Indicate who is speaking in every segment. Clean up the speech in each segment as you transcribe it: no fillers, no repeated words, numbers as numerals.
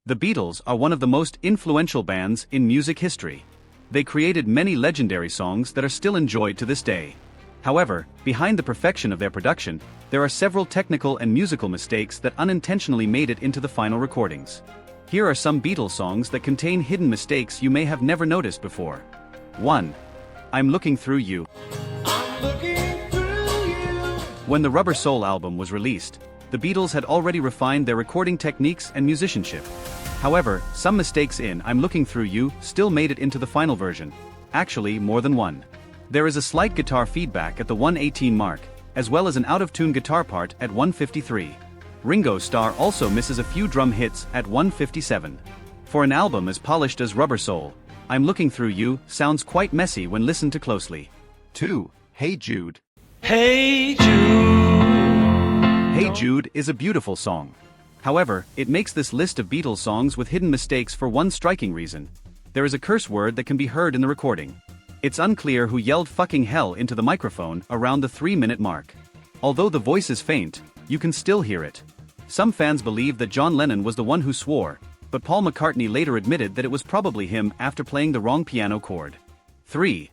Speaker 1: The Beatles are one of the most influential bands in music history. They created many legendary songs that are still enjoyed to this day. However, behind the perfection of their production, there are several technical and musical mistakes that unintentionally made it into the final recordings. Here are some Beatles songs that contain hidden mistakes you may have never noticed before. 1. I'm Looking Through You.
Speaker 2: I'm looking through you.
Speaker 1: When the Rubber Soul album was released, the Beatles had already refined their recording techniques and musicianship. However, some mistakes in I'm Looking Through You still made it into the final version. Actually, more than one. There is a slight guitar feedback at the 1:18 mark, as well as an out-of-tune guitar part at 1:53. Ringo Starr also misses a few drum hits at 1:57. For an album as polished as Rubber Soul, I'm Looking Through You sounds quite messy when listened to closely. 2. Hey Jude.
Speaker 2: Hey Jude.
Speaker 1: Hey Jude is a beautiful song. However, it makes this list of Beatles songs with hidden mistakes for one striking reason. There is a curse word that can be heard in the recording. It's unclear who yelled fucking hell into the microphone around the 3-minute mark. Although the voice is faint, you can still hear it. Some fans believe that John Lennon was the one who swore, but Paul McCartney later admitted that it was probably him after playing the wrong piano chord. 3.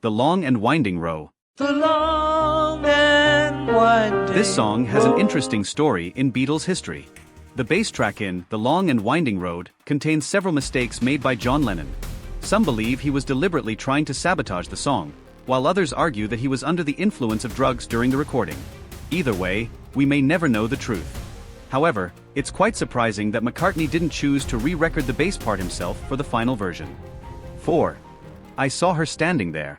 Speaker 1: The Long and Winding Row.
Speaker 2: The long and winding.
Speaker 1: This song has an interesting story in Beatles history. The bass track in The Long and Winding Road contains several mistakes made by John Lennon. Some believe he was deliberately trying to sabotage the song, while others argue that he was under the influence of drugs during the recording. Either way, we may never know the truth. However, it's quite surprising that McCartney didn't choose to re-record the bass part himself for the final version. 4. I Saw Her Standing There.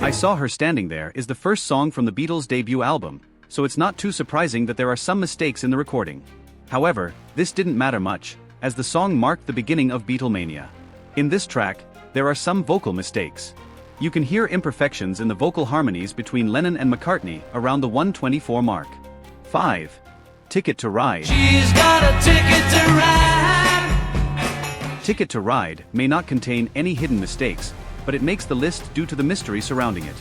Speaker 1: I Saw Her Standing There is the first song from the Beatles' debut album, so it's not too surprising that there are some mistakes in the recording. However, this didn't matter much, as the song marked the beginning of Beatlemania. In this track, there are some vocal mistakes. You can hear imperfections in the vocal harmonies between Lennon and McCartney around the 1:24 mark. 5. Ticket to Ride.
Speaker 2: She's got a ticket to ride.
Speaker 1: Ticket to Ride may not contain any hidden mistakes, but it makes the list due to the mystery surrounding it.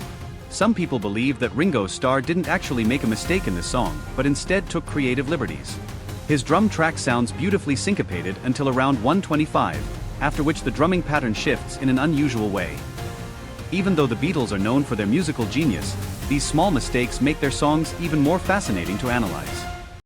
Speaker 1: Some people believe that Ringo Starr didn't actually make a mistake in this song, but instead took creative liberties. His drum track sounds beautifully syncopated until around 1:25, after which the drumming pattern shifts in an unusual way. Even though the Beatles are known for their musical genius, these small mistakes make their songs even more fascinating to analyze.